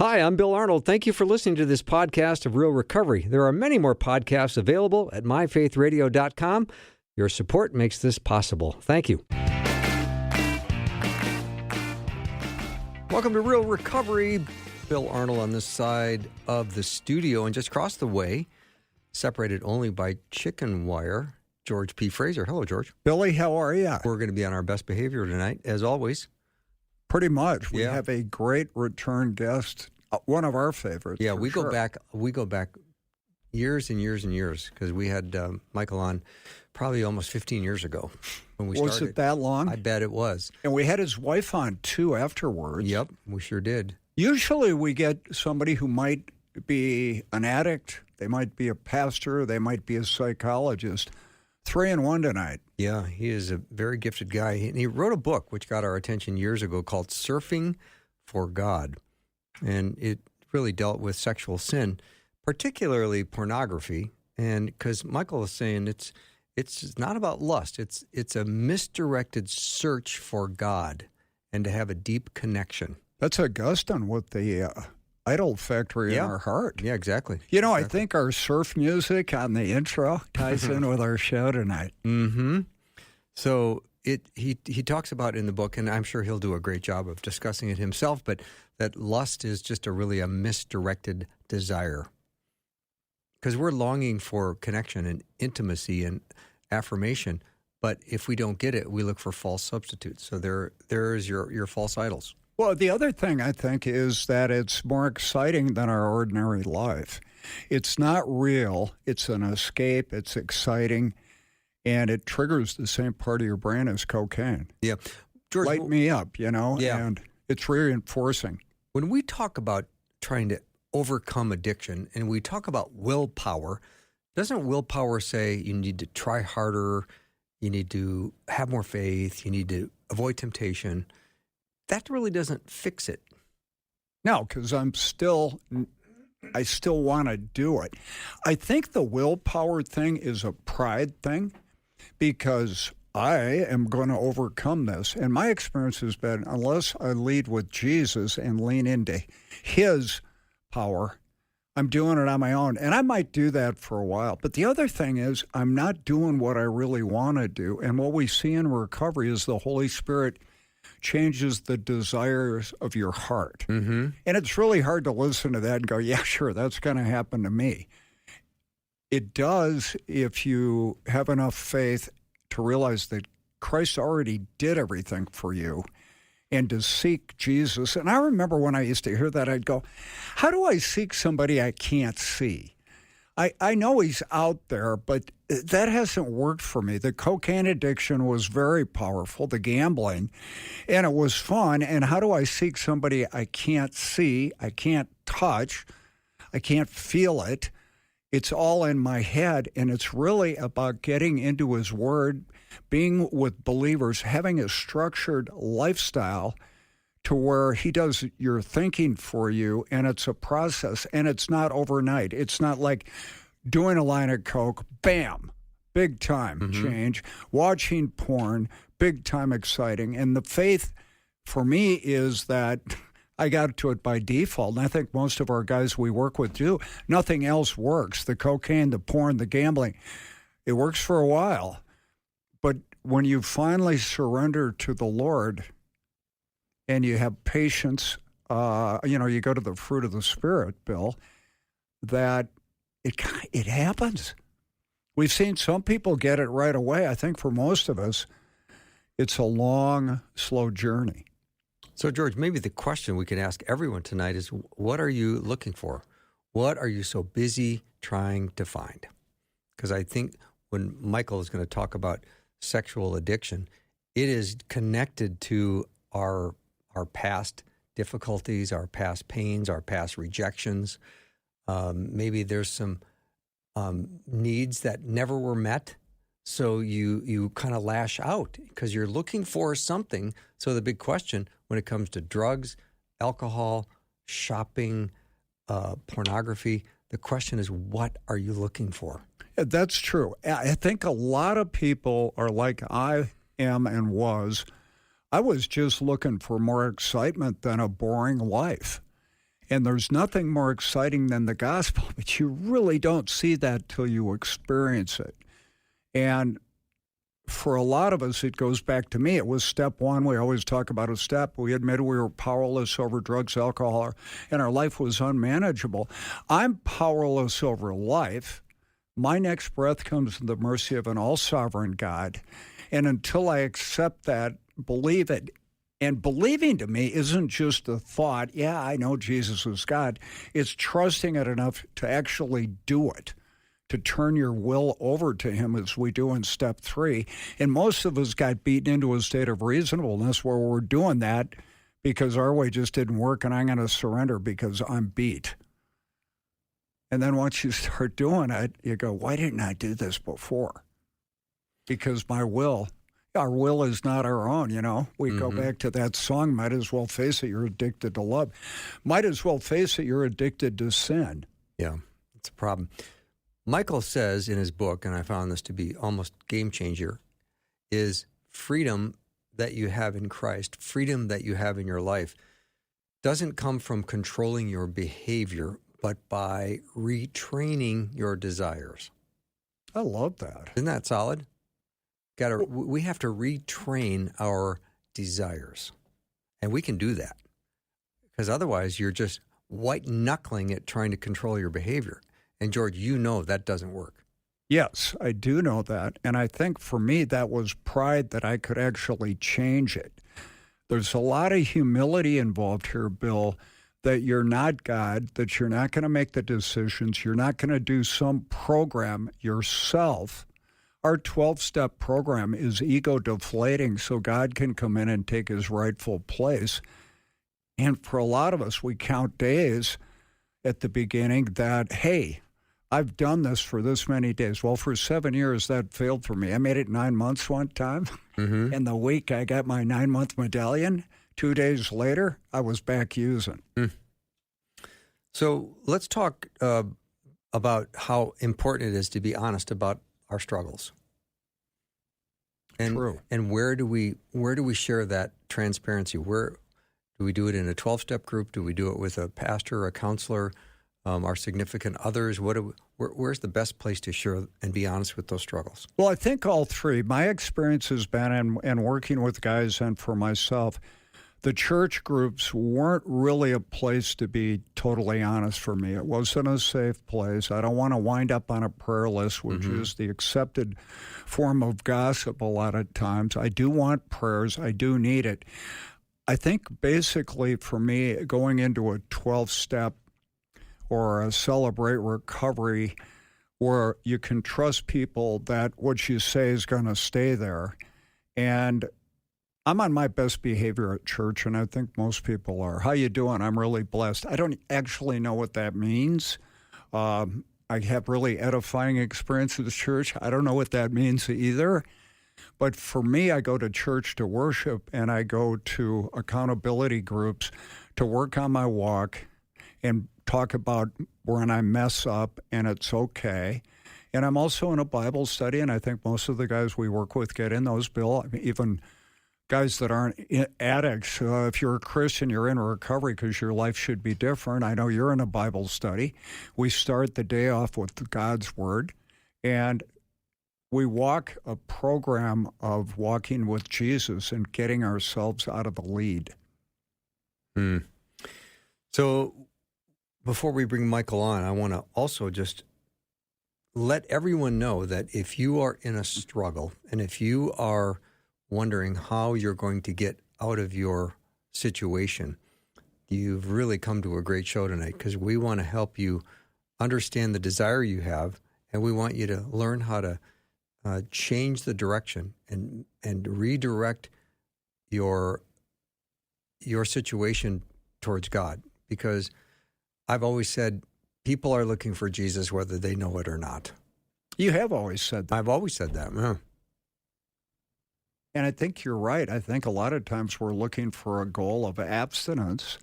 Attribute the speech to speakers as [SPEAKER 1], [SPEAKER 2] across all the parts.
[SPEAKER 1] Hi, I'm Bill Arnold. Thank you for listening to this podcast of Real Recovery. There are many more podcasts available at myfaithradio.com. Your support makes this possible. Thank you. Welcome to Real Recovery. Bill Arnold on this side of the studio, and just across the way, separated only by chicken wire, George P. Fraser. Hello, George.
[SPEAKER 2] Billy, how are you?
[SPEAKER 1] We're going to be on our best behavior tonight, as always.
[SPEAKER 2] Pretty much. We have a great return guest, one of our favorites.
[SPEAKER 1] Yeah, we go back years and years and years, because we had Michael on probably almost 15 years ago when we started.
[SPEAKER 2] Was it that long?
[SPEAKER 1] I bet it was.
[SPEAKER 2] And we had his wife on, too, afterwards.
[SPEAKER 1] Yep, we sure did.
[SPEAKER 2] Usually we get somebody who might be an addict, they might be a pastor, they might be a psychologist. 3 in 1 tonight.
[SPEAKER 1] Yeah, he is a very gifted guy. And he wrote a book which got our attention years ago called Surfing for God. And it really dealt with sexual sin, particularly pornography. And because Michael is saying it's not about lust. It's a misdirected search for God and to have a deep connection.
[SPEAKER 2] That's Augustine with the idol factory in our heart.
[SPEAKER 1] Yeah, exactly.
[SPEAKER 2] You know,
[SPEAKER 1] exactly.
[SPEAKER 2] I think our surf music on the intro ties in with our show tonight.
[SPEAKER 1] Mm-hmm. So he talks about in the book, and I'm sure he'll do a great job of discussing it himself, but that lust is just a misdirected desire. Because we're longing for connection and intimacy and affirmation, but if we don't get it, we look for false substitutes. So there's your false idols.
[SPEAKER 2] Well, the other thing I think is that it's more exciting than our ordinary life. It's not real. It's an escape. It's exciting. And it triggers the same part of your brain as cocaine.
[SPEAKER 1] Yeah. George,
[SPEAKER 2] light me up, you know, and it's reinforcing.
[SPEAKER 1] When we talk about trying to overcome addiction and we talk about willpower, doesn't willpower say you need to try harder, you need to have more faith, you need to avoid temptation? That really doesn't fix it.
[SPEAKER 2] No, because I still want to do it. I think the willpower thing is a pride thing because I am going to overcome this. And my experience has been, unless I lead with Jesus and lean into his power, I'm doing it on my own. And I might do that for a while. But the other thing is I'm not doing what I really want to do. And what we see in recovery is the Holy Spirit changes the desires of your heart. Mm-hmm. And it's really hard to listen to that and go, yeah, sure, that's going to happen to me. It does if you have enough faith to realize that Christ already did everything for you and to seek Jesus. And I remember when I used to hear that, I'd go, how do I seek somebody I can't see? I know he's out there, but that hasn't worked for me. The cocaine addiction was very powerful, the gambling, and it was fun. And how do I seek somebody I can't see, I can't touch, I can't feel it? It's all in my head, and it's really about getting into his word, being with believers, having a structured lifestyle to where he does your thinking for you, and it's a process, and it's not overnight. It's not like doing a line of coke, bam, big time change. Watching porn, big time exciting. And the faith for me is that I got to it by default, and I think most of our guys we work with do. Nothing else works. The cocaine, the porn, the gambling, it works for a while. But when you finally surrender to the Lord and you have patience, you go to the fruit of the Spirit, Bill, that it happens. We've seen some people get it right away. I think for most of us, it's a long, slow journey.
[SPEAKER 1] So, George, maybe the question we can ask everyone tonight is, what are you looking for? What are you so busy trying to find? Because I think when Michael is going to talk about sexual addiction, it is connected to our past difficulties, our past pains, our past rejections. Maybe there's some needs that never were met. So you kind of lash out because you're looking for something. So the big question when it comes to drugs, alcohol, shopping, pornography, the question is, what are you looking for?
[SPEAKER 2] That's true. I think a lot of people are like I am and was. I was just looking for more excitement than a boring life. And there's nothing more exciting than the gospel, but you really don't see that till you experience it. And for a lot of us, it goes back to me. It was step one. We always talk about a step. We admitted we were powerless over drugs, alcohol, and our life was unmanageable. I'm powerless over life. My next breath comes from the mercy of an all-sovereign God. And until I accept that, believe it, and believing to me isn't just a thought, yeah, I know Jesus is God. It's trusting it enough to actually do it, to turn your will over to him as we do in step 3. And most of us got beaten into a state of reasonableness where we're doing that because our way just didn't work and I'm going to surrender because I'm beat. And then once you start doing it, you go, why didn't I do this before? Because our will is not our own, you know. We go back to that song, might as well face it, you're addicted to love. Might as well face it, you're addicted to sin.
[SPEAKER 1] Yeah, it's a problem. Michael says in his book, and I found this to be almost game changer, is freedom that you have in Christ, freedom that you have in your life, doesn't come from controlling your behavior, but by retraining your desires.
[SPEAKER 2] I love that.
[SPEAKER 1] Isn't that solid? We have to retrain our desires. And we can do that. Because otherwise you're just white-knuckling it trying to control your behavior. And George, you know that doesn't work.
[SPEAKER 2] Yes, I do know that. And I think for me that was pride that I could actually change it. There's a lot of humility involved here, Bill, that you're not God, that you're not going to make the decisions, you're not going to do some program yourself. Our 12-step program is ego-deflating so God can come in and take his rightful place. And for a lot of us, we count days at the beginning that, hey, I've done this for this many days. Well, for 7 years, that failed for me. I made it 9 months one time. And the week I got my 9-month medallion, 2 days later, I was back using.
[SPEAKER 1] So let's talk about how important it is to be honest about our struggles. And,
[SPEAKER 2] True.
[SPEAKER 1] And where do we share that transparency? Where do we do it in a 12-step group? Do we do it with a pastor, a counselor, our significant others? Where's the best place to share and be honest with those struggles?
[SPEAKER 2] Well, I think all three. My experience has been, and working with guys and for myself, the church groups weren't really a place to be totally honest for me. It wasn't a safe place. I don't want to wind up on a prayer list, which is the accepted form of gossip a lot of times. I do want prayers. I do need it. I think basically for me, going into a 12-step or a Celebrate Recovery where you can trust people that what you say is going to stay there. And I'm on my best behavior at church, and I think most people are. How you doing? I'm really blessed. I don't actually know what that means. I have really edifying experiences at church. I don't know what that means either. But for me, I go to church to worship, and I go to accountability groups to work on my walk and talk about when I mess up, and it's okay. And I'm also in a Bible study, and I think most of the guys we work with get in those, Bill. I mean, even guys that aren't addicts, if you're a Christian, you're in recovery because your life should be different. I know you're in a Bible study. We start the day off with God's Word, and we walk a program of walking with Jesus and getting ourselves out of the lead.
[SPEAKER 1] So before we bring Michael on, I want to also just let everyone know that if you are in a struggle and if you are wondering how you're going to get out of your situation, you've really come to a great show tonight because we want to help you understand the desire you have, and we want you to learn how to change the direction and redirect your situation towards God. Because I've always said people are looking for Jesus whether they know it or not.
[SPEAKER 2] You have always said that.
[SPEAKER 1] I've always said that. Yeah.
[SPEAKER 2] And I think you're right. I think a lot of times we're looking for a goal of abstinence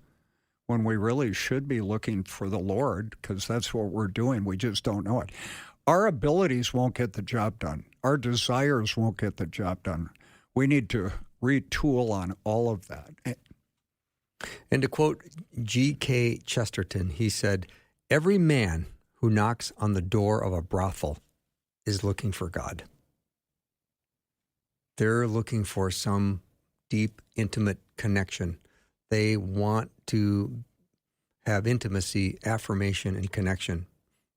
[SPEAKER 2] when we really should be looking for the Lord, because that's what we're doing. We just don't know it. Our abilities won't get the job done. Our desires won't get the job done. We need to retool on all of that.
[SPEAKER 1] And to quote G.K. Chesterton, he said, "Every man who knocks on the door of a brothel is looking for God." They're looking for some deep, intimate connection. They want to have intimacy, affirmation, and connection.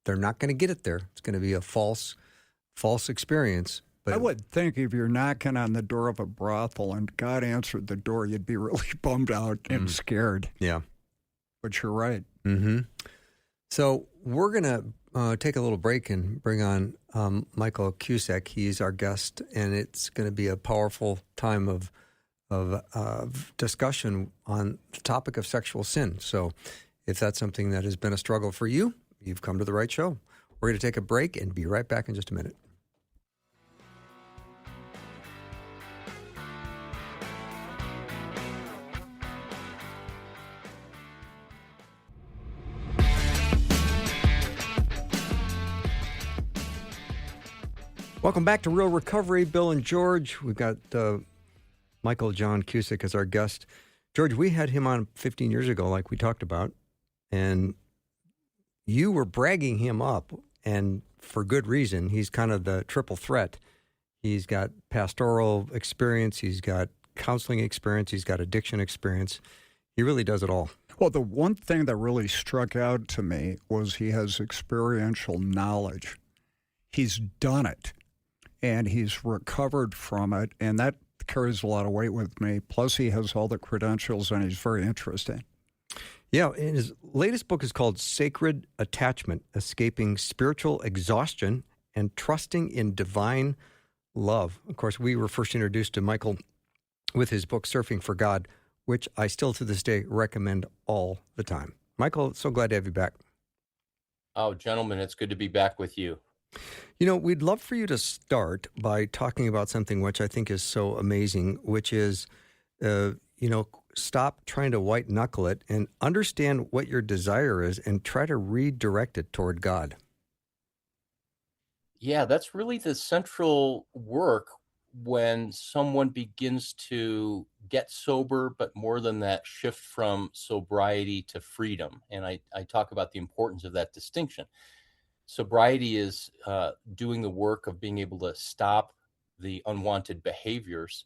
[SPEAKER 1] They're not going to get it there. It's going to be a false experience. But
[SPEAKER 2] I would think if you're knocking on the door of a brothel and God answered the door, you'd be really bummed out and scared.
[SPEAKER 1] Yeah.
[SPEAKER 2] But you're right.
[SPEAKER 1] Mm-hmm. So we're going to take a little break and bring on Michael Cusick. He's our guest, and it's going to be a powerful time of discussion on the topic of sexual sin. So if that's something that has been a struggle for you, you've come to the right show. We're going to take a break and be right back in just a minute. Welcome back to Real Recovery. Bill and George. We've got Michael John Cusick as our guest. George, we had him on 15 years ago, like we talked about, and you were bragging him up, and for good reason. He's kind of the triple threat. He's got pastoral experience, he's got counseling experience, he's got addiction experience. He really does it all.
[SPEAKER 2] Well, the one thing that really struck out to me was he has experiential knowledge. He's done it, and he's recovered from it, and that carries a lot of weight with me. Plus, he has all the credentials, and he's very interesting.
[SPEAKER 1] Yeah, and his latest book is called Sacred Attachment, Escaping Spiritual Exhaustion and Trusting in Divine Love. Of course, we were first introduced to Michael with his book, Surfing for God, which I still to this day recommend all the time. Michael, so glad to have you back.
[SPEAKER 3] Oh, gentlemen, it's good to be back with you.
[SPEAKER 1] You know, we'd love for you to start by talking about something which I think is so amazing, which is, stop trying to white knuckle it and understand what your desire is and try to redirect it toward God.
[SPEAKER 3] Yeah, that's really the central work when someone begins to get sober, but more than that, shift from sobriety to freedom. And I talk about the importance of that distinction. Sobriety is doing the work of being able to stop the unwanted behaviors,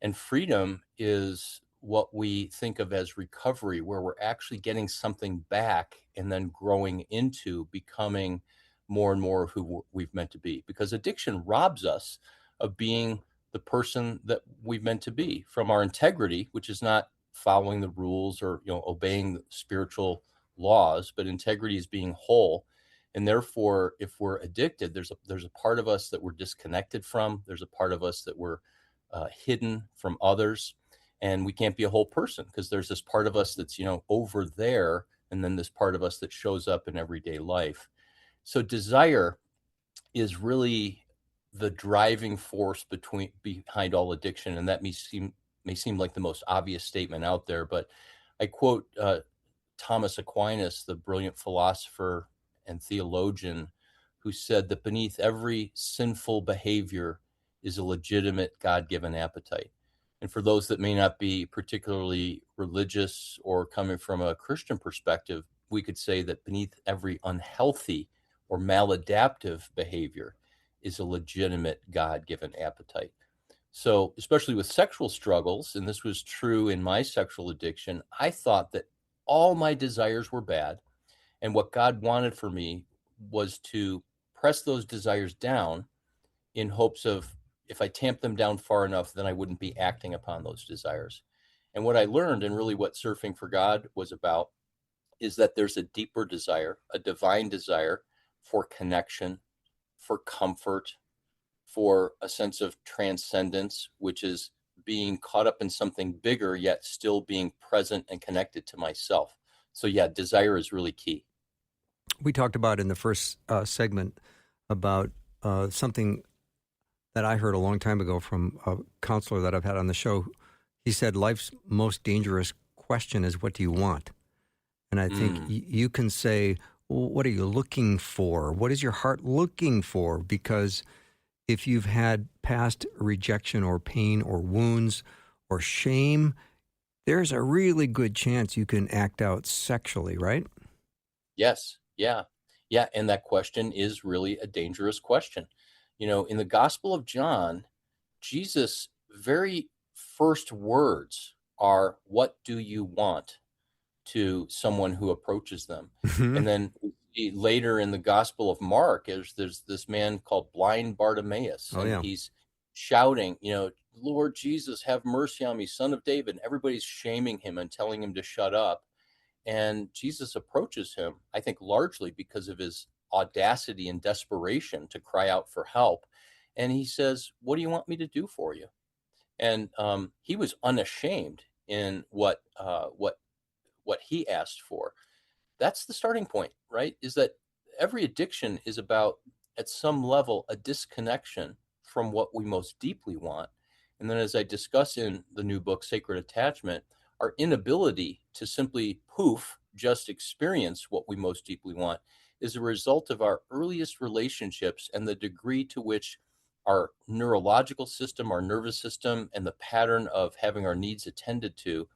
[SPEAKER 3] and freedom is what we think of as recovery, where we're actually getting something back and then growing into becoming more and more who we've meant to be. Because addiction robs us of being the person that we've meant to be, from our integrity, which is not following the rules or obeying the spiritual laws, but integrity is being whole. And therefore, if we're addicted, there's a part of us that we're disconnected from. There's a part of us that we're hidden from others, and we can't be a whole person because there's this part of us that's over there, and then this part of us that shows up in everyday life. So desire is really the driving force behind all addiction, and that may seem like the most obvious statement out there, but I quote Thomas Aquinas, the brilliant philosopher and theologian, who said that beneath every sinful behavior is a legitimate God-given appetite. And for those that may not be particularly religious or coming from a Christian perspective, we could say that beneath every unhealthy or maladaptive behavior is a legitimate God-given appetite. So, especially with sexual struggles, and this was true in my sexual addiction, I thought that all my desires were bad. And what God wanted for me was to press those desires down in hopes of, if I tamped them down far enough, then I wouldn't be acting upon those desires. And what I learned, and really what Surfing for God was about, is that there's a deeper desire, a divine desire for connection, for comfort, for a sense of transcendence, which is being caught up in something bigger, yet still being present and connected to myself. So yeah, desire is really key.
[SPEAKER 1] We talked about in the first segment about something that I heard a long time ago from a counselor that I've had on the show. He said, life's most dangerous question is, what do you want? And I think you can say, well, what are you looking for? What is your heart looking for? Because if you've had past rejection or pain or wounds or shame, there's a really good chance you can act out sexually, right?
[SPEAKER 3] Yes. Yeah. Yeah. And that question is really a dangerous question. In the Gospel of John, Jesus' very first words are, "What do you want?" to someone who approaches them.
[SPEAKER 1] Mhm.
[SPEAKER 3] And then later in the Gospel of Mark, there's this man called blind Bartimaeus,
[SPEAKER 1] Oh,
[SPEAKER 3] and
[SPEAKER 1] yeah.
[SPEAKER 3] he's shouting, "Lord Jesus, have mercy on me, son of David." And everybody's shaming him and telling him to shut up. And Jesus approaches him, I think largely because of his audacity and desperation to cry out for help. And he says, "What do you want me to do for you?" And he was unashamed in what he asked for. That's the starting point, right? Is that every addiction is about, at some level, a disconnection from what we most deeply want. And then, as I discuss in the new book, Sacred Attachment, our inability to simply just experience what we most deeply want is a result of our earliest relationships and the degree to which our neurological system, our nervous system, and the pattern of having our needs attended to,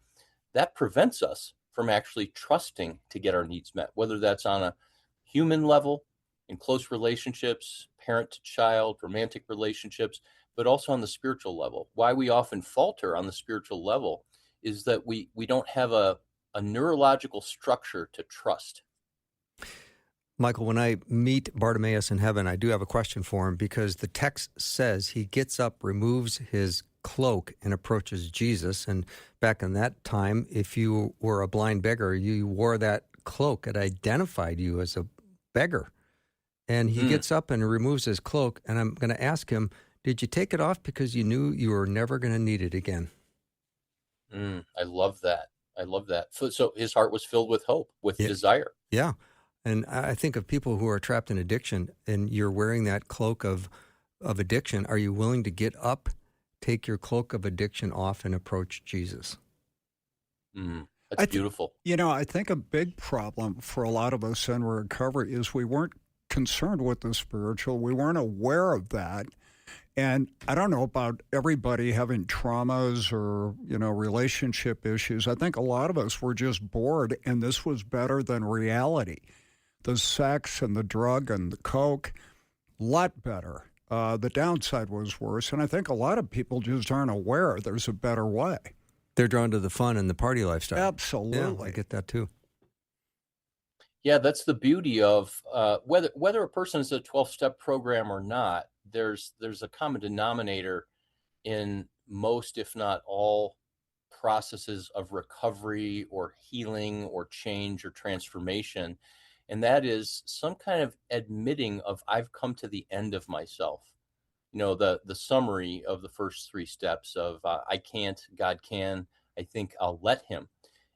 [SPEAKER 3] that prevents us from actually trusting to get our needs met, whether that's on a human level, in close relationships, parent to child, romantic relationships, but also on the spiritual level. Why we often falter on the spiritual level is that we don't have a neurological structure to trust.
[SPEAKER 1] Michael, when I meet Bartimaeus in heaven, I do have a question for him because the text says he gets up, removes his cloak, and approaches Jesus. And back in that time, if you were a blind beggar, you wore that cloak. It identified you as a beggar. And he gets up and removes his cloak. And I'm going to ask him, did you take it off because you knew you were never going to need it again?
[SPEAKER 3] I love that. I love that. So his heart was filled with hope, with
[SPEAKER 1] Yeah.
[SPEAKER 3] desire.
[SPEAKER 1] Yeah. And I think of people who are trapped in addiction and you're wearing that cloak of addiction. Are you willing to get up, take your cloak of addiction off, and approach Jesus?
[SPEAKER 3] That's beautiful.
[SPEAKER 2] I think a big problem for a lot of us in recovery is we weren't concerned with the spiritual. We weren't aware of that. And I don't know about everybody having traumas or, relationship issues. I think a lot of us were just bored, and this was better than reality. The sex and the drug and the coke, a lot better. The downside was worse. And I think a lot of people just aren't aware there's a better way.
[SPEAKER 1] They're drawn to the fun and the party lifestyle.
[SPEAKER 2] Absolutely.
[SPEAKER 1] Yeah, I get that too.
[SPEAKER 3] Yeah, that's the beauty of whether a person is a 12-step program or not. There's a common denominator in most, if not all, processes of recovery or healing or change or transformation, and that is some kind of admitting of, I've come to the end of myself. The summary of the first three steps of I can't, God can, I think I'll let him,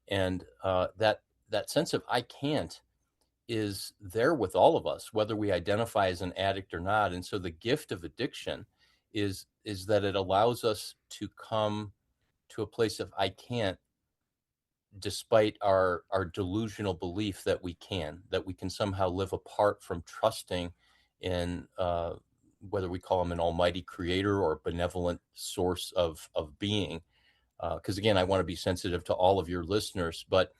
[SPEAKER 3] and that sense of I can't is there with all of us, whether we identify as an addict or not. And so the gift of addiction is that it allows us to come to a place of I can't, despite our delusional belief that we can somehow live apart from trusting in whether we call him an almighty creator or a benevolent source of being. Because again, I want to be sensitive to all of your listeners, but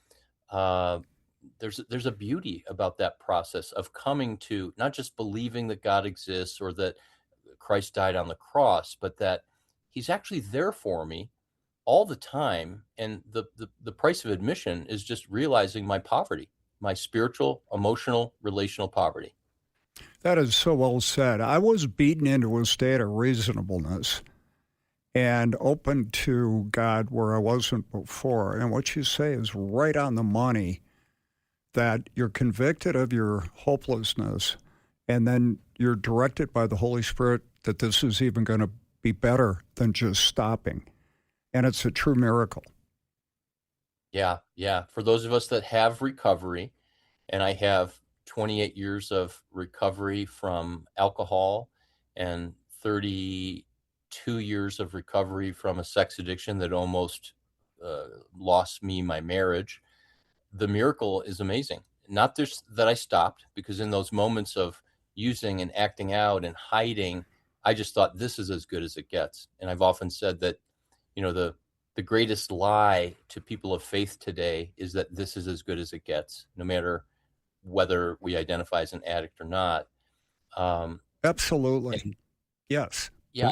[SPEAKER 3] there's a beauty about that process of coming to not just believing that God exists or that Christ died on the cross, but that he's actually there for me all the time. And the price of admission is just realizing my poverty, my spiritual, emotional, relational poverty.
[SPEAKER 2] That is so well said. I was beaten into a state of reasonableness and open to God where I wasn't before. And what you say is right on the money, that you're convicted of your hopelessness, and then you're directed by the Holy Spirit that this is even going to be better than just stopping. And it's a true miracle.
[SPEAKER 3] Yeah, yeah. For those of us that have recovery, and I have 28 years of recovery from alcohol and 32 years of recovery from a sex addiction that almost lost me my marriage, the miracle is amazing. Not just that I stopped, because in those moments of using and acting out and hiding, I just thought this is as good as it gets. And I've often said that, the the greatest lie to people of faith today is that this is as good as it gets, no matter whether we identify as an addict or not.
[SPEAKER 2] Absolutely.
[SPEAKER 3] And
[SPEAKER 2] Yes.
[SPEAKER 3] yeah,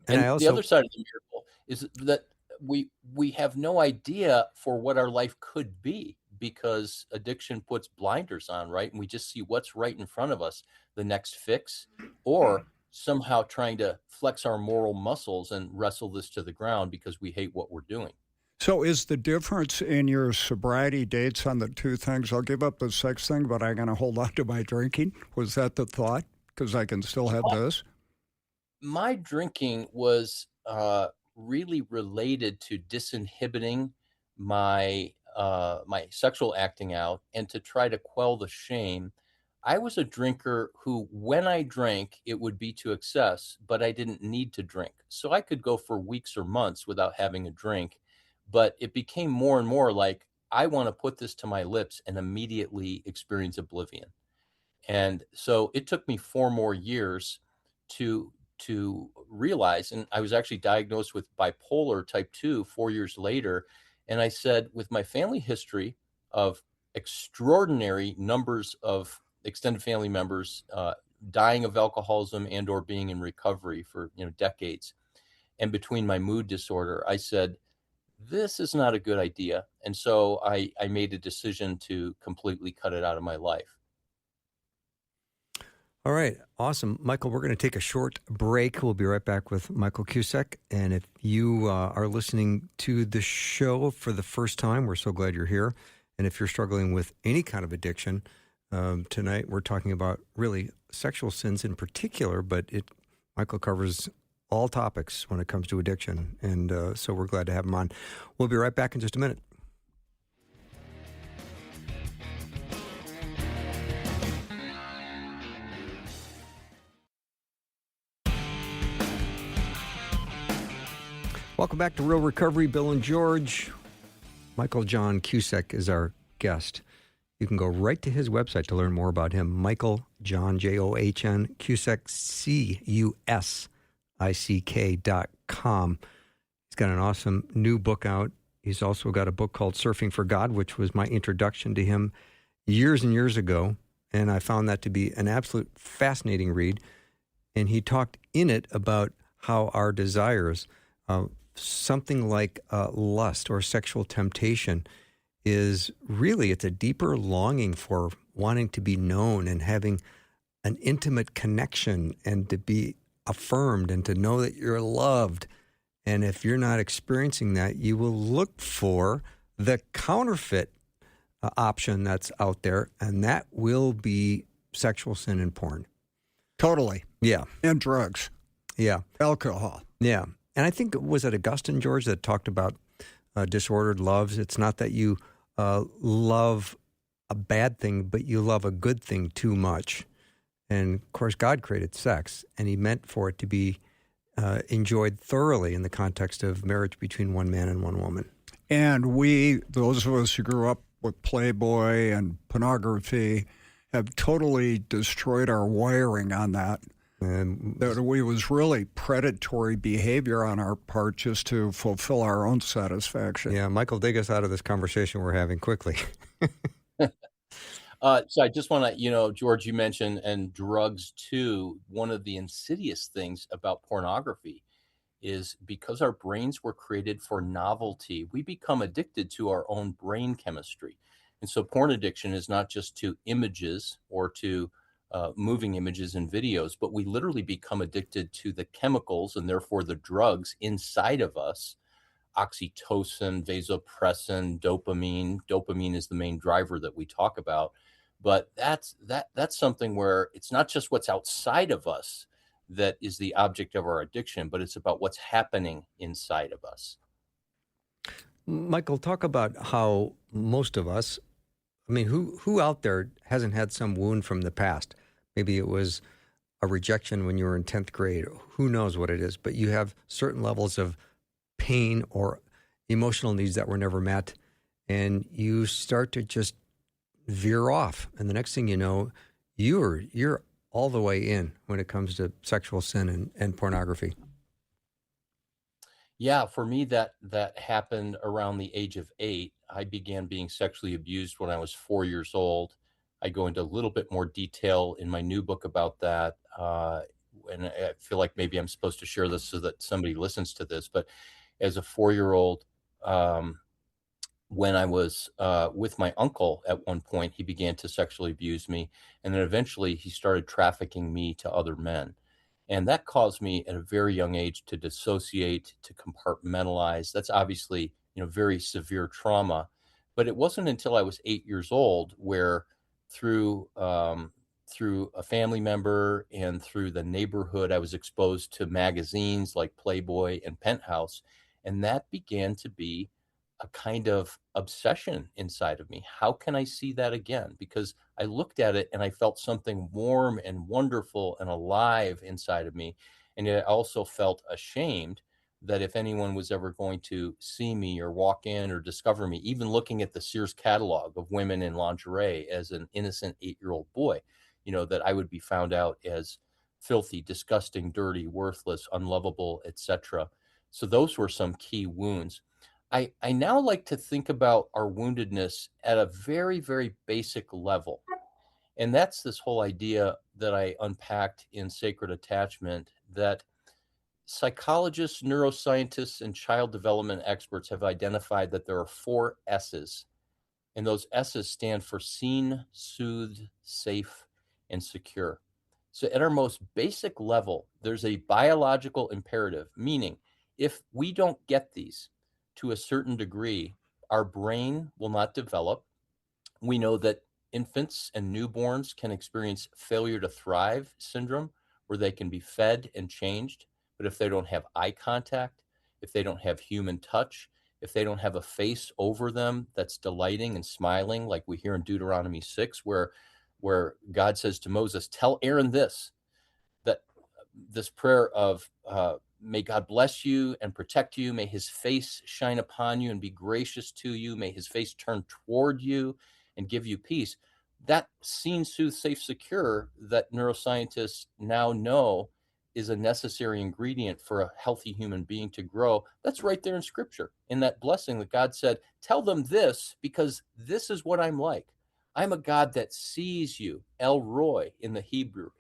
[SPEAKER 1] And I
[SPEAKER 3] and the other
[SPEAKER 1] also,
[SPEAKER 3] side of the miracle is that we have no idea for what our life could be, because addiction puts blinders on, right? And we just see what's right in front of us, the next fix, or somehow trying to flex our moral muscles and wrestle this to the ground because we hate what we're doing.
[SPEAKER 2] So is the difference in your sobriety dates on the two things? I'll give up the sex thing, but I'm going to hold on to my drinking. Was that the thought? Because I can still have this.
[SPEAKER 3] My drinking was really related to disinhibiting my sexual acting out and to try to quell the shame. I was a drinker who, when I drank, it would be to excess, but I didn't need to drink. So I could go for weeks or months without having a drink. But it became more and more like, I want to put this to my lips and immediately experience oblivion. And so it took me 4 more years to realize, and I was actually diagnosed with bipolar type 2 4 years later. And I said, with my family history of extraordinary numbers of extended family members dying of alcoholism and or being in recovery for decades, and between my mood disorder, I said, this is not a good idea. And so I made a decision to completely cut it out of my life.
[SPEAKER 1] all right, awesome. Michael, we're going to take a short break. We'll be right back with Michael Cusick. And if you are listening to the show for the first time, we're so glad you're here. And if you're struggling with any kind of addiction, tonight we're talking about really sexual sins in particular, but Michael covers all topics when it comes to addiction. And so we're glad to have him on. We'll be right back in just a minute. Welcome back to Real Recovery. Bill and George. Michael John Cusick is our guest. You can go right to his website to learn more about him. Michael John, John, Cusick, CUSICK.com. He's got an awesome new book out. He's also got a book called Surfing for God, which was my introduction to him years and years ago. And I found that to be an absolute fascinating read. And he talked in it about how our desires, something like lust or sexual temptation, is really, it's a deeper longing for wanting to be known and having an intimate connection and to be affirmed and to know that you're loved. And if you're not experiencing that, you will look for the counterfeit option that's out there, and that will be sexual sin and porn.
[SPEAKER 2] Totally.
[SPEAKER 1] Yeah.
[SPEAKER 2] And drugs.
[SPEAKER 1] Yeah.
[SPEAKER 2] Alcohol.
[SPEAKER 1] Yeah. And I think, was it Augustine, George, that talked about disordered loves? It's not that you love a bad thing, but you love a good thing too much. And, of course, God created sex, and he meant for it to be enjoyed thoroughly in the context of marriage between one man and one woman.
[SPEAKER 2] And those of us who grew up with Playboy and pornography, have totally destroyed our wiring on that. And that it was really predatory behavior on our part just to fulfill our own satisfaction.
[SPEAKER 1] Yeah, Michael, dig us out of this conversation we're having quickly.
[SPEAKER 3] So I just want to, George, you mentioned, and drugs too. One of the insidious things about pornography is because our brains were created for novelty, we become addicted to our own brain chemistry. And so porn addiction is not just to images or to moving images and videos, but we literally become addicted to the chemicals and therefore the drugs inside of us. Oxytocin, vasopressin, dopamine. Dopamine is the main driver that we talk about. But that's something where it's not just what's outside of us that is the object of our addiction, but it's about what's happening inside of us.
[SPEAKER 1] Michael, talk about how most of us, I mean, who out there hasn't had some wound from the past? Maybe it was a rejection when you were in 10th grade. Who knows what it is? But you have certain levels of pain or emotional needs that were never met, and you start to just veer off. And the next thing you know, you're all the way in when it comes to sexual sin and pornography.
[SPEAKER 3] Yeah, for me, that happened around the age of 8. I began being sexually abused when I was 4 years old. I go into a little bit more detail in my new book about that, and I feel like maybe I'm supposed to share this so that somebody listens to this. But as a 4-year-old, um, when I was with my uncle at one point, he began to sexually abuse me, and then eventually he started trafficking me to other men. And that caused me at a very young age to dissociate, to compartmentalize. That's obviously, very severe trauma. But it wasn't until I was 8 years old where through through a family member and through the neighborhood, I was exposed to magazines like Playboy and Penthouse. And that began to be a kind of obsession inside of me. How can I see that again? Because I looked at it and I felt something warm and wonderful and alive inside of me. And I also felt ashamed that if anyone was ever going to see me or walk in or discover me, even looking at the Sears catalog of women in lingerie as an innocent 8-year-old boy, that I would be found out as filthy, disgusting, dirty, worthless, unlovable, etc. So those were some key wounds. I now like to think about our woundedness at a very, very basic level. And that's this whole idea that I unpacked in Sacred Attachment, that psychologists, neuroscientists, and child development experts have identified that there are 4 S's, and those S's stand for seen, soothed, safe, and secure. So, at our most basic level, there's a biological imperative, meaning if we don't get these to a certain degree, our brain will not develop. We know that infants and newborns can experience failure to thrive syndrome, where they can be fed and changed. But if they don't have eye contact, if they don't have human touch, if they don't have a face over them that's delighting and smiling, like we hear in Deuteronomy 6, where God says to Moses, tell Aaron that this prayer of may God bless you and protect you. May his face shine upon you and be gracious to you. May his face turn toward you and give you peace. That seen, soothe, safe, secure that neuroscientists now know is a necessary ingredient for a healthy human being to grow. That's right there in scripture, in that blessing that God said, tell them this because this is what I'm like. I'm a God that sees you, El Roy in the Hebrew,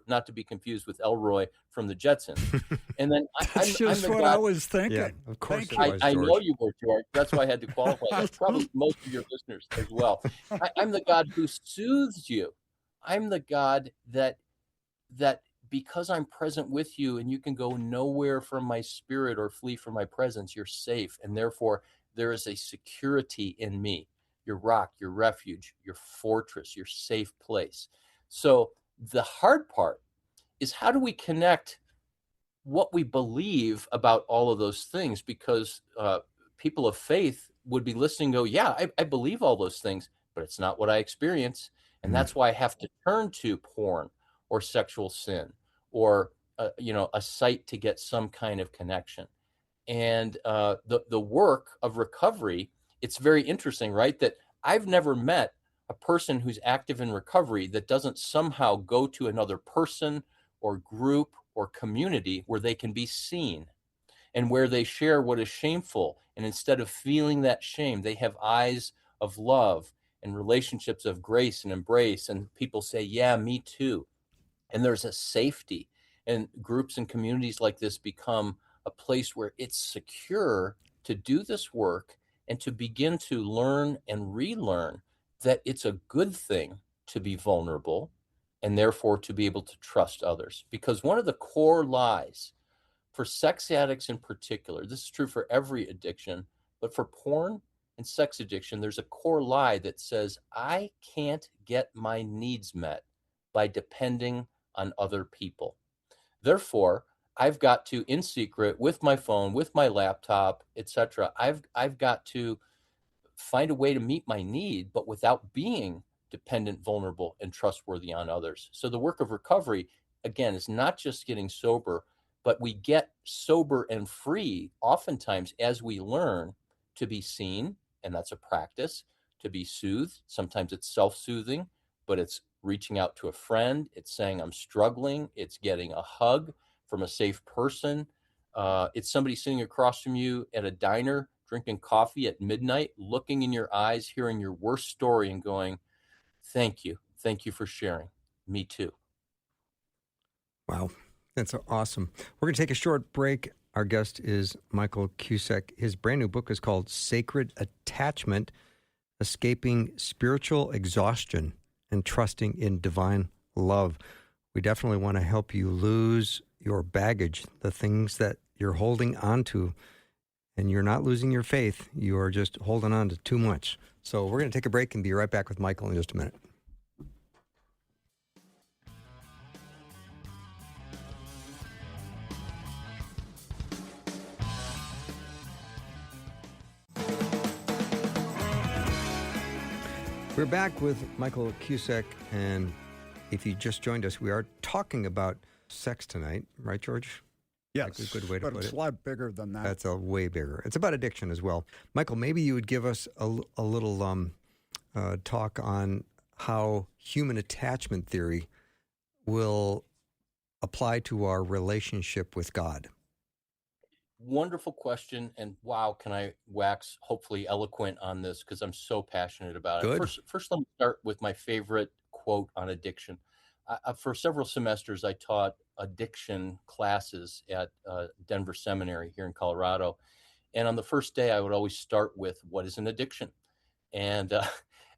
[SPEAKER 3] not to be confused with Elroy from the Jetsons. And then
[SPEAKER 2] That's
[SPEAKER 3] I'm
[SPEAKER 2] just
[SPEAKER 3] the
[SPEAKER 2] what
[SPEAKER 3] God.
[SPEAKER 2] I was thinking.
[SPEAKER 1] Yeah, of course
[SPEAKER 2] Thank
[SPEAKER 1] it
[SPEAKER 2] you.
[SPEAKER 1] was,
[SPEAKER 3] I know
[SPEAKER 1] George.
[SPEAKER 3] you were, George. That's why I had to qualify that. Probably most of your listeners as well. I'm the God who soothes you. I'm the God that because I'm present with you and you can go nowhere from my spirit or flee from my presence, you're safe. And therefore, there is a security in me, your rock, your refuge, your fortress, your safe place. So the hard part is, how do we connect what we believe about all of those things? Because people of faith would be listening and go, yeah, I believe all those things, but it's not what I experience. And that's why I have to turn to porn or sexual sin or a site to get some kind of connection. And the work of recovery, it's very interesting, right? That I've never met a person who's active in recovery that doesn't somehow go to another person or group or community where they can be seen and where they share what is shameful. And instead of feeling that shame, they have eyes of love and relationships of grace and embrace. And people say, yeah, me too. And there's a safety, and groups and communities like this become a place where it's secure to do this work and to begin to learn and relearn that it's a good thing to be vulnerable and therefore to be able to trust others. Because one of the core lies for sex addicts in particular, this is true for every addiction, but for porn and sex addiction, there's a core lie that says, I can't get my needs met by depending on other people. Therefore, I've got to, in secret, with my phone, with my laptop, etc., I've got to find a way to meet my need, but without being dependent, vulnerable, and trustworthy on others. So the work of recovery, again, is not just getting sober, but we get sober and free oftentimes as we learn to be seen, and that's a practice, to be soothed. Sometimes it's self-soothing, but it's reaching out to a friend. It's saying, I'm struggling. It's getting a hug from a safe person. It's somebody sitting across from you at a diner, drinking coffee at midnight, looking in your eyes, hearing your worst story and going, thank you. Thank you for sharing. Me too.
[SPEAKER 1] Wow, that's awesome. We're going to take a short break. Our guest is Michael Cusick. His brand new book is called Sacred Attachment, Escaping Spiritual Exhaustion and Trusting in Divine Love. We definitely want to help you lose your baggage, the things that you're holding on to. And you're not losing your faith. You are just holding on to too much. So we're going to take a break and be right back with Michael in just a minute. We're back with Michael Cusick, and if you just joined us, we are talking about sex tonight, right, George?
[SPEAKER 2] Yes,
[SPEAKER 1] Like a good way to
[SPEAKER 2] but
[SPEAKER 1] put
[SPEAKER 2] it's
[SPEAKER 1] it.
[SPEAKER 2] a lot bigger than that.
[SPEAKER 1] That's a way bigger. It's about addiction as well. Michael, maybe you would give us a little talk on how human attachment theory will apply to our relationship with God.
[SPEAKER 3] Wonderful question. And wow, can I wax hopefully eloquent on this because I'm so passionate about it.
[SPEAKER 1] Good.
[SPEAKER 3] First, let me start with my favorite quote on addiction. For several semesters, I taught addiction classes at Denver Seminary here in Colorado. And on the first day, I would always start with what is an addiction? And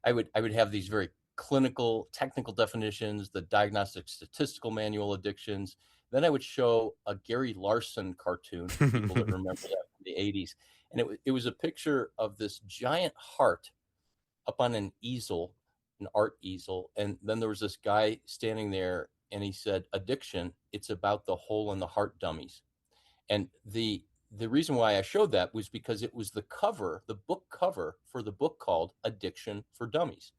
[SPEAKER 3] I would have these very clinical, technical definitions, the diagnostic statistical manual addictions. Then I would show a Gary Larson cartoon for people that remember that from the 80s. And it was a picture of this giant heart up on an easel, an art easel. And then there was this guy standing there and he said, addiction, it's about the hole in the heart dummies. And the reason why I showed that was because it was the cover, the book cover for the book called Addiction for Dummies.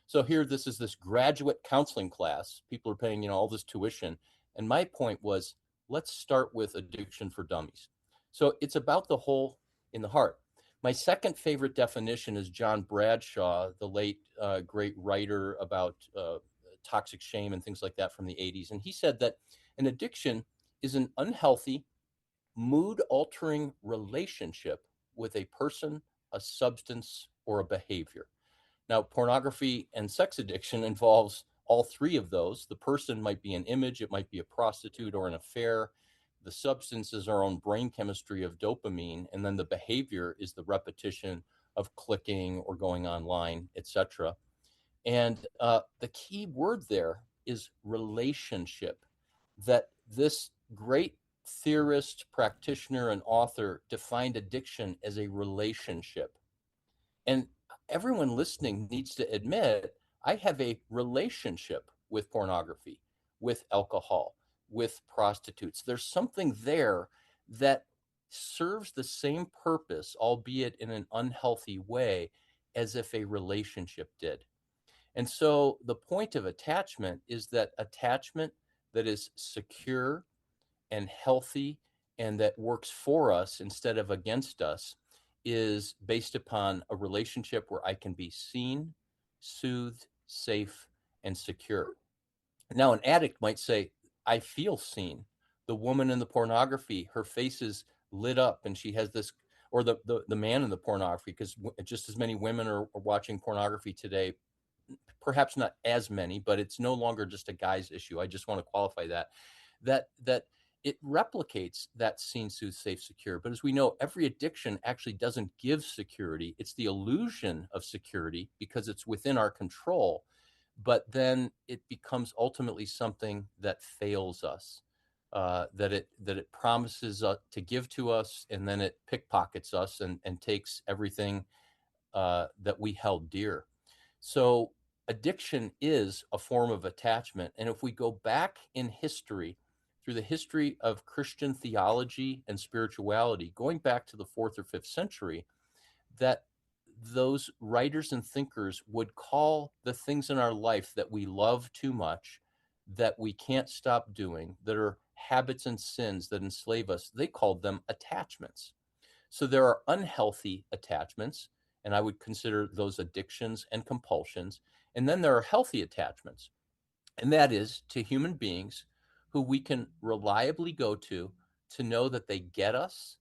[SPEAKER 3] So here, this is this graduate counseling class. People are paying, all this tuition. And my point was, let's start with Addiction for Dummies. So it's about the hole in the heart. My second favorite definition is John Bradshaw, the late great writer about toxic shame and things like that from the 80s. And he said that an addiction is an unhealthy, mood-altering relationship with a person, a substance, or a behavior. Now, pornography and sex addiction involves all three of those. The person might be an image, it might be a prostitute or an affair. The substance is our own brain chemistry of dopamine, and then the behavior is the repetition of clicking or going online, etc. And the key word there is relationship. That this great theorist, practitioner, and author defined addiction as a relationship. And everyone listening needs to admit, I have a relationship with pornography, with alcohol, with prostitutes. There's something there that serves the same purpose, albeit in an unhealthy way, as if a relationship did. And so the point of attachment is that attachment that is secure and healthy and that works for us instead of against us is based upon a relationship where I can be seen, soothed, safe, and secure. Now, an addict might say, I feel seen. The woman in the pornography, her face is lit up and she has this, or the man in the pornography, because just as many women are watching pornography today, perhaps not as many, but it's no longer just a guy's issue. I just want to qualify that it replicates that seen, soothed, safe, secure. But as we know, every addiction actually doesn't give security. It's the illusion of security because it's within our control. But then it becomes ultimately something that fails us, that it promises to give to us, and then it pickpockets us and takes everything that we held dear. So addiction is a form of attachment. And if we go back in history, through the history of Christian theology and spirituality, going back to the 4th or 5th century, that those writers and thinkers would call the things in our life that we love too much, that we can't stop doing, that are habits and sins that enslave us, they called them attachments. So there are unhealthy attachments, and I would consider those addictions and compulsions. And then there are healthy attachments, and that is to human beings who we can reliably go to to know that they get us,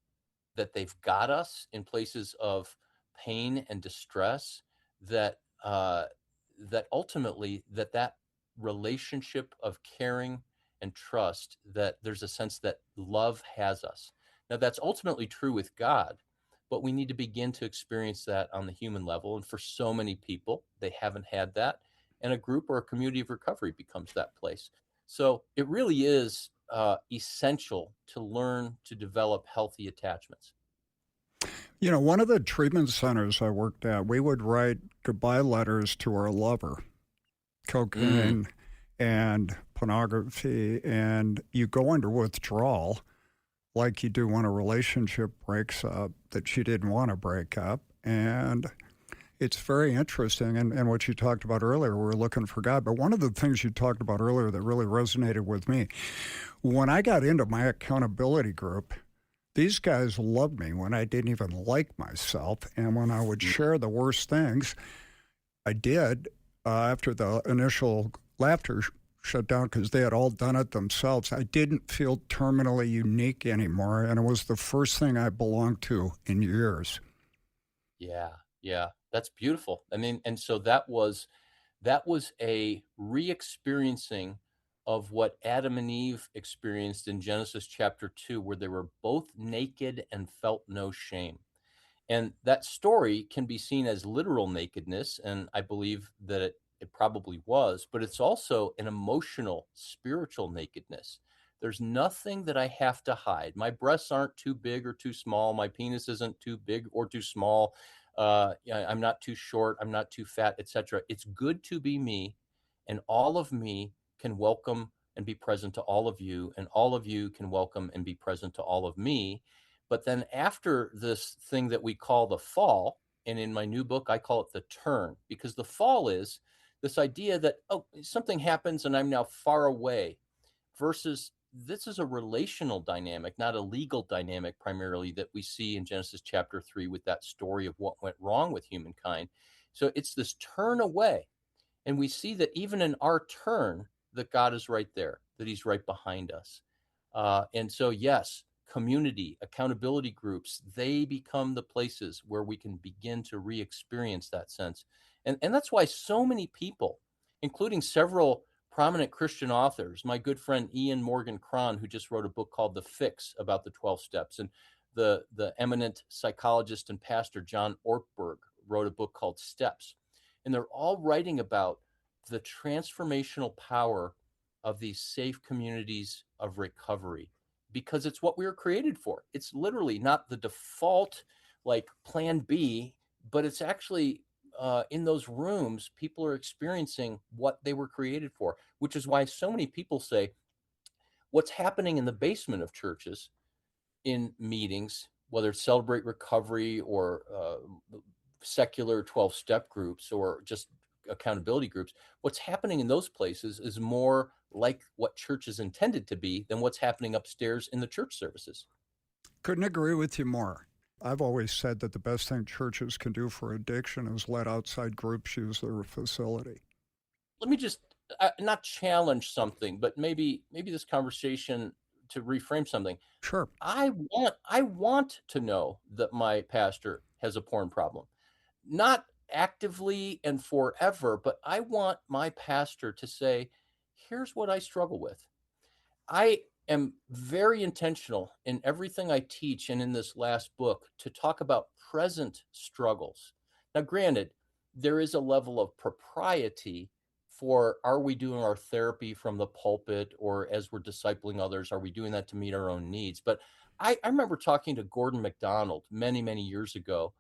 [SPEAKER 3] that they've got us in places of pain and distress, that that ultimately that relationship of caring and trust, that there's a sense that love has us. Now that's ultimately true with God, but we need to begin to experience that on the human level. And for so many people, they haven't had that. And a group or a community of recovery becomes that place. So it really is essential to learn to develop healthy attachments.
[SPEAKER 2] You know, one of the treatment centers I worked at, we would write goodbye letters to our lover, cocaine and pornography, and you go into withdrawal like you do when a relationship breaks up that you didn't want to break up. And it's very interesting. And what you talked about earlier, we're looking for God. But one of the things you talked about earlier that really resonated with me, when I got into my accountability group, these guys loved me when I didn't even like myself. And when I would share the worst things I did after the initial laughter shut down, because they had all done it themselves, I didn't feel terminally unique anymore. And it was the first thing I belonged to in years.
[SPEAKER 3] Yeah, yeah, that's beautiful. I mean, and so that was a re-experiencing of what Adam and Eve experienced in Genesis chapter 2, where they were both naked and felt no shame. And that story can be seen as literal nakedness, and I believe that it probably was, but it's also an emotional, spiritual nakedness. There's nothing that I have to hide. My breasts aren't too big or too small. My penis isn't too big or too small. I'm not too short. I'm not too fat, etc. It's good to be me, and all of me can welcome and be present to all of you, and all of you can welcome and be present to all of me. But then after this thing that we call the fall, and in my new book, I call it the turn, because the fall is this idea that, oh, something happens and I'm now far away, versus this is a relational dynamic, not a legal dynamic primarily, that we see in Genesis chapter 3 with that story of what went wrong with humankind. So it's this turn away. And we see that even in our turn, that God is right there, that he's right behind us. And so, yes, community, accountability groups, they become the places where we can begin to re-experience that sense. And that's why so many people, including several prominent Christian authors, my good friend Ian Morgan Cron, who just wrote a book called The Fix about the 12 steps, and the eminent psychologist and pastor John Ortberg wrote a book called Steps. And they're all writing about the transformational power of these safe communities of recovery, because it's what we were created for. It's literally not the default, like plan B, but it's actually in those rooms, people are experiencing what they were created for, which is why so many people say what's happening in the basement of churches in meetings, whether it's Celebrate Recovery or secular 12-step groups or just accountability groups, what's happening in those places is more like what church is intended to be than what's happening upstairs in the church services.
[SPEAKER 2] Couldn't agree with you more. I've always said that the best thing churches can do for addiction is let outside groups use their facility.
[SPEAKER 3] Let me just not challenge something, but maybe this conversation to reframe something.
[SPEAKER 2] Sure.
[SPEAKER 3] I want to know that my pastor has a porn problem. Not actively and forever, but I want my pastor to say, here's what I struggle with. I am very intentional in everything I teach and in this last book to talk about present struggles. Now, granted, there is a level of propriety for, are we doing our therapy from the pulpit, or as we're discipling others, are we doing that to meet our own needs? But I remember talking to Gordon MacDonald many, many years ago,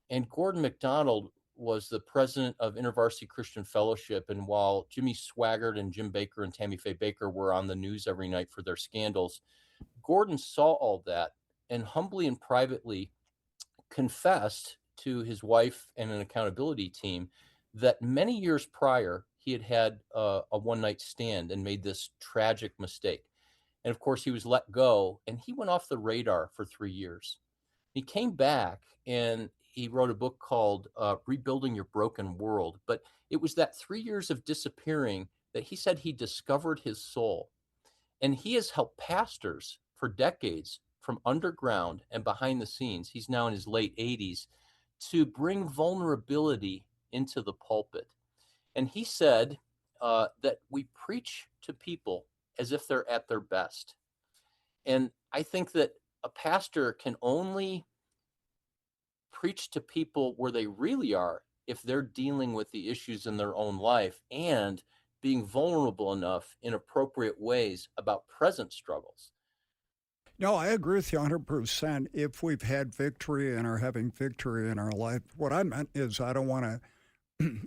[SPEAKER 3] and Gordon MacDonald was the president of InterVarsity Christian Fellowship. And while Jimmy Swaggart and Jim Baker and Tammy Faye Baker were on the news every night for their scandals, Gordon saw all that and humbly and privately confessed to his wife and an accountability team that many years prior, he had had a one-night stand and made this tragic mistake. And of course, he was let go, and he went off the radar for 3 years. He came back and he wrote a book called Rebuilding Your Broken World. But it was that 3 years of disappearing that he said he discovered his soul. And he has helped pastors for decades from underground and behind the scenes. He's now in his late 80s to bring vulnerability into the pulpit. And he said that we preach to people as if they're at their best. And I think that a pastor can only preach to people where they really are if they're dealing with the issues in their own life and being vulnerable enough in appropriate ways about present struggles.
[SPEAKER 2] No, I agree with you 100%. If we've had victory and are having victory in our life, what I meant is I don't want to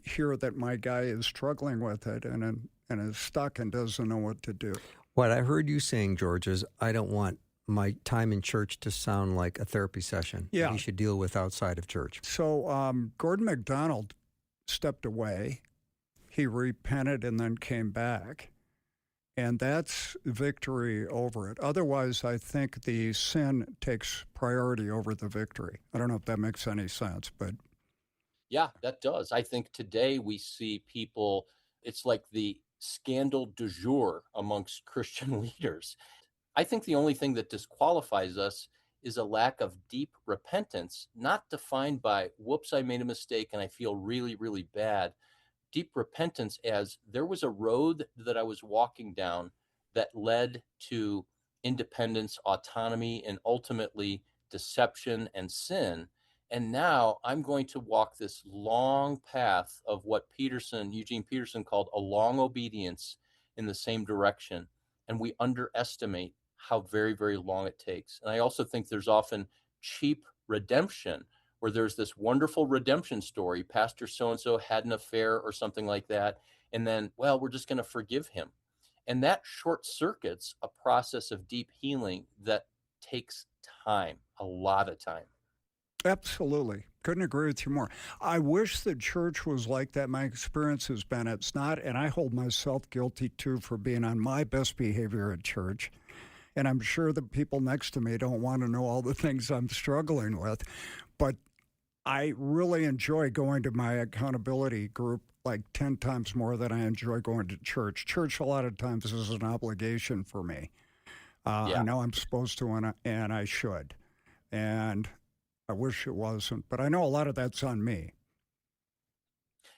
[SPEAKER 2] hear that my guy is struggling with it and is stuck and doesn't know what to do.
[SPEAKER 1] What I heard you saying, George, is I don't want my time in church to sound like a therapy session that he should deal with outside of church.
[SPEAKER 2] So Gordon MacDonald stepped away. He repented and then came back. And that's victory over it. Otherwise, I think the sin takes priority over the victory. I don't know if that makes any sense, but...
[SPEAKER 3] Yeah, that does. I think today we see people, it's like the scandal du jour amongst Christian leaders. I think the only thing that disqualifies us is a lack of deep repentance, not defined by, whoops, I made a mistake and I feel really, really bad. Deep repentance as there was a road that I was walking down that led to independence, autonomy, and ultimately deception and sin. And now I'm going to walk this long path of what Eugene Peterson called a long obedience in the same direction. And we underestimate how very, very long it takes. And I also think there's often cheap redemption where there's this wonderful redemption story. Pastor so-and-so had an affair or something like that. And then, well, we're just going to forgive him. And that short circuits a process of deep healing that takes time, a lot of time.
[SPEAKER 2] Absolutely. Couldn't agree with you more. I wish the church was like that. My experience has been it's not, and I hold myself guilty too for being on my best behavior at church. And I'm sure the people next to me don't want to know all the things I'm struggling with. But I really enjoy going to my accountability group like 10 times more than I enjoy going to church. Church a lot of times is an obligation for me. I know I'm supposed to and I should. And I wish it wasn't, but I know a lot of that's on me.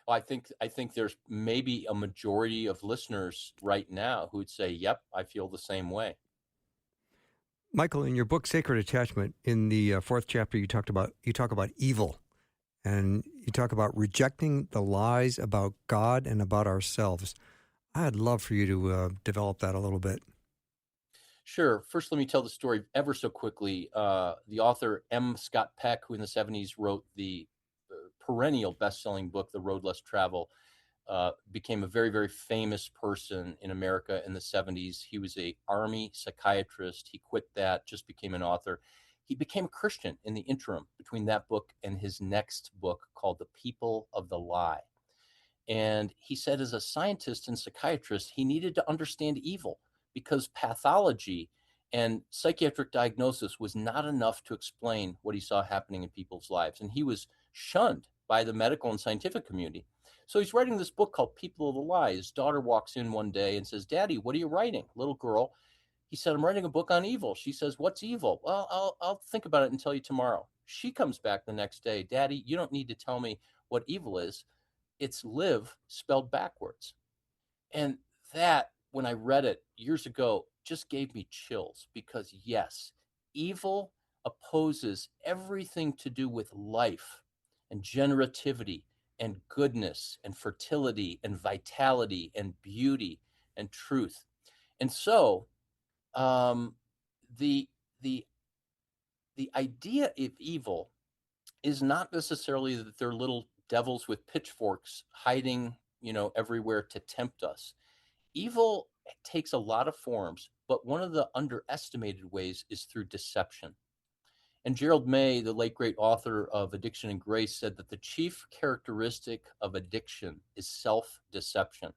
[SPEAKER 3] Well, I think there's maybe a majority of listeners right now who'd say, yep, I feel the same way.
[SPEAKER 1] Michael, in your book, Sacred Attachment, in the fourth chapter, you talk about evil, and you talk about rejecting the lies about God and about ourselves. I'd love for you to develop that a little bit.
[SPEAKER 3] Sure. First, let me tell the story ever so quickly. The author M. Scott Peck, who in the 70s wrote the perennial best-selling book, The Road Less Traveled, became a very, very famous person in America in the 70s. He was an Army psychiatrist. He quit that, just became an author. He became a Christian in the interim between that book and his next book called The People of the Lie. And he said as a scientist and psychiatrist, he needed to understand evil because pathology and psychiatric diagnosis was not enough to explain what he saw happening in people's lives. And he was shunned by the medical and scientific community. So he's writing this book called People of the Lie. His daughter walks in one day and says, "Daddy, what are you writing?" Little girl. He said, "I'm writing a book on evil." She says, "What's evil?" "Well, I'll think about it and tell you tomorrow." She comes back the next day. "Daddy, you don't need to tell me what evil is. It's live spelled backwards." And that, when I read it years ago, just gave me chills because, yes, evil opposes everything to do with life and generativity and goodness and fertility and vitality and beauty and truth. And so the idea of evil is not necessarily that they're little devils with pitchforks hiding, everywhere to tempt us. Evil takes a lot of forms, but one of the underestimated ways is through deception. And Gerald May, the late great author of Addiction and Grace, said that the chief characteristic of addiction is self-deception.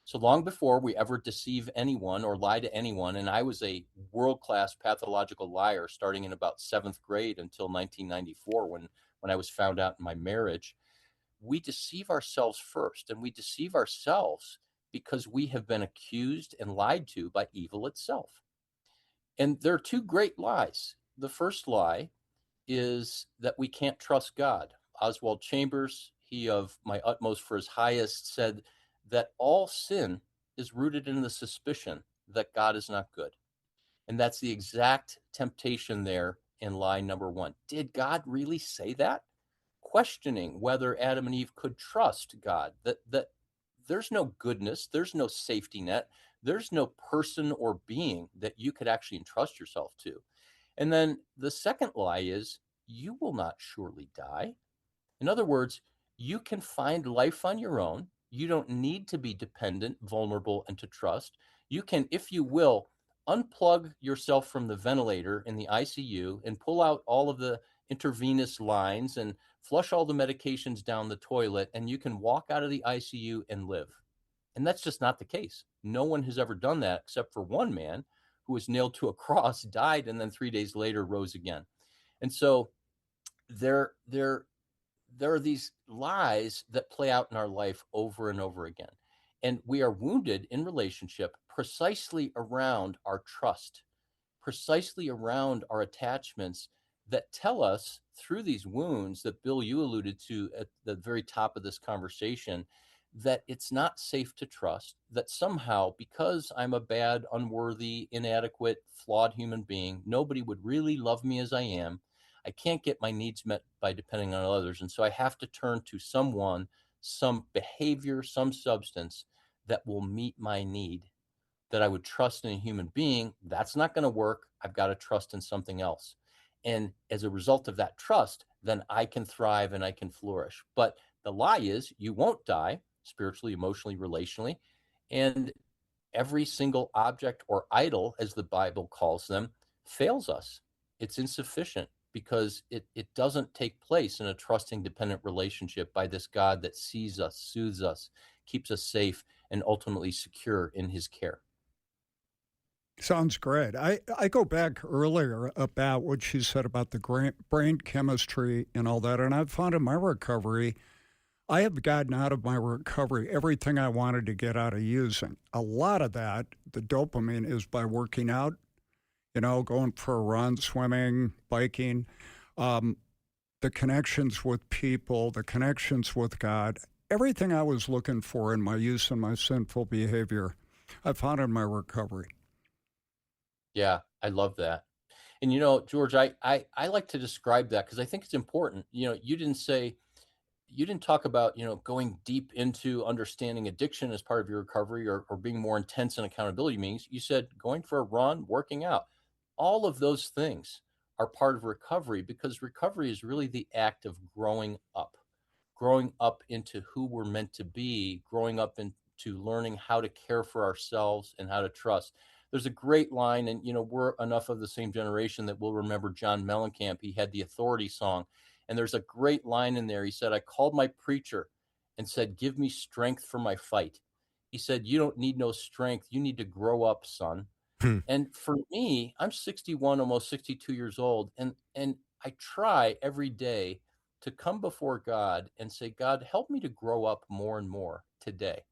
[SPEAKER 3] So long before we ever deceive anyone or lie to anyone, and I was a world-class pathological liar starting in about 7th grade until 1994 when I was found out in my marriage, we deceive ourselves first, and we deceive ourselves because we have been accused and lied to by evil itself. And there are two great lies. The first lie is that we can't trust God. Oswald Chambers, he of My Utmost for His Highest, said that all sin is rooted in the suspicion that God is not good. And that's the exact temptation there in lie number one. Did God really say that? Questioning whether Adam and Eve could trust God, that there's no goodness, there's no safety net, there's no person or being that you could actually entrust yourself to. And then the second lie is, you will not surely die. In other words, you can find life on your own. You don't need to be dependent, vulnerable, and to trust. You can, if you will, unplug yourself from the ventilator in the ICU and pull out all of the intravenous lines and flush all the medications down the toilet, and you can walk out of the ICU and live. And that's just not the case. No one has ever done that except for one man who was nailed to a cross, died, and then 3 days later rose again. And so there are these lies that play out in our life over and over again. And we are wounded in relationship precisely around our trust, precisely around our attachments that tell us through these wounds that Bill, you alluded to at the very top of this conversation, that it's not safe to trust, that somehow, because I'm a bad, unworthy, inadequate, flawed human being, nobody would really love me as I am. I can't get my needs met by depending on others. And so I have to turn to someone, some behavior, some substance that will meet my need, that I would trust in a human being. That's not going to work. I've got to trust in something else. And as a result of that trust, then I can thrive and I can flourish. But the lie is you won't die spiritually, emotionally, relationally. And every single object or idol, as the Bible calls them, fails us. It's insufficient because it doesn't take place in a trusting, dependent relationship by this God that sees us, soothes us, keeps us safe, and ultimately secure in his care.
[SPEAKER 2] Sounds great. I go back earlier about what she said about the brain chemistry and all that, and I've found in my recovery, I have gotten out of my recovery everything I wanted to get out of using. A lot of that, the dopamine, is by working out, going for a run, swimming, biking, the connections with people, the connections with God, everything I was looking for in my use and my sinful behavior, I found in my recovery.
[SPEAKER 3] Yeah, I love that. And, George, I like to describe that because I think it's important. You didn't talk about, going deep into understanding addiction as part of your recovery or being more intense in accountability meetings. You said going for a run, working out. All of those things are part of recovery because recovery is really the act of growing up into who we're meant to be, growing up into learning how to care for ourselves and how to trust. There's a great line, and we're enough of the same generation that we'll remember John Mellencamp. He had the Authority song, and there's a great line in there. He said, I called my preacher and said, give me strength for my fight. He said, you don't need no strength. You need to grow up, son. And for me, I'm 61, almost 62 years old, and I try every day to come before God and say, God, help me to grow up more and more today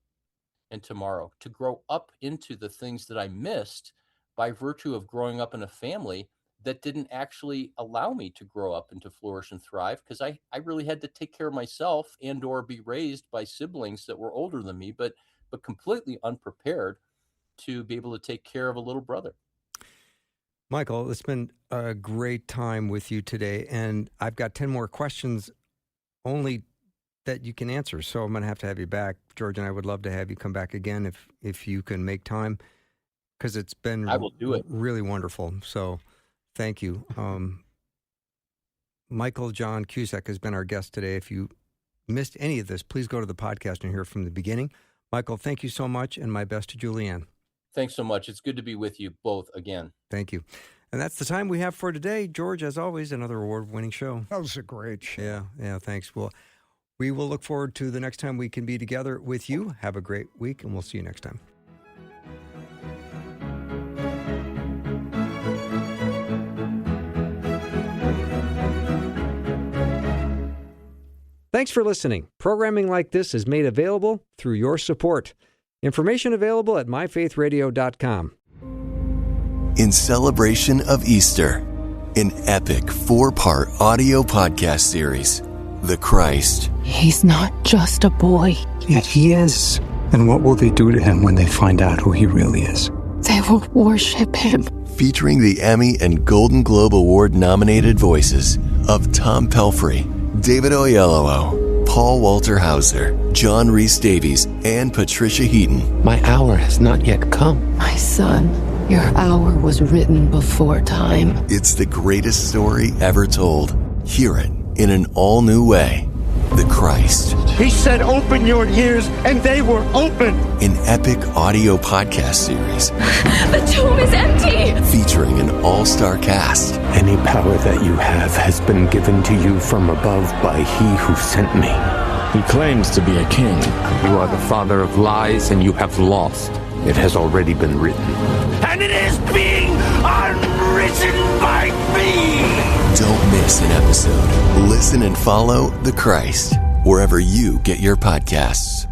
[SPEAKER 3] and tomorrow, to grow up into the things that I missed by virtue of growing up in a family that didn't actually allow me to grow up and to flourish and thrive, because I really had to take care of myself and or be raised by siblings that were older than me, but completely unprepared to be able to take care of a little brother.
[SPEAKER 1] Michael, it's been a great time with you today, and I've got 10 more questions only that you can answer, so I'm going to have you back. George and I would love to have you come back again if you can make time, because it's been
[SPEAKER 3] I will do it.
[SPEAKER 1] Really wonderful. So thank you. Michael John Cusick has been our guest today. If you missed any of this, please go to the podcast and hear from the beginning. Michael, thank you so much, and my best to Julianne.
[SPEAKER 3] Thanks so much. It's good to be with you both again.
[SPEAKER 1] Thank you. And that's the time we have for today. George, as always, another award-winning show.
[SPEAKER 2] That was a great show.
[SPEAKER 1] Yeah, thanks. Well, we will look forward to the next time we can be together with you. Have a great week, and we'll see you next time. Thanks for listening. Programming like this is made available through your support. Information available at myfaithradio.com.
[SPEAKER 4] in celebration of Easter. An epic 4-part audio podcast series, The Christ.
[SPEAKER 5] He's not just a boy.
[SPEAKER 6] Yet he is. And what will they do to him when they find out who he really is?
[SPEAKER 5] They will worship him.
[SPEAKER 4] Featuring the Emmy and Golden Globe Award-nominated voices of Tom Pelphrey, David Oyelowo, Paul Walter Hauser, John Rhys-Davies, and Patricia Heaton.
[SPEAKER 7] My hour has not yet come.
[SPEAKER 5] My son, your hour was written before time.
[SPEAKER 4] It's the greatest story ever told. Hear it in an all-new way. The Christ.
[SPEAKER 8] He said, open your ears, and they were open.
[SPEAKER 4] An epic audio podcast series.
[SPEAKER 5] The tomb is empty!
[SPEAKER 4] Featuring an all-star cast.
[SPEAKER 7] Any power that you have has been given to you from above by he who sent me.
[SPEAKER 9] He claims to be a king.
[SPEAKER 7] You are the father of lies, and you have lost. It has already been written.
[SPEAKER 8] And it is being unwritten by me!
[SPEAKER 4] Don't miss an episode. Listen and follow The Christ wherever you get your podcasts.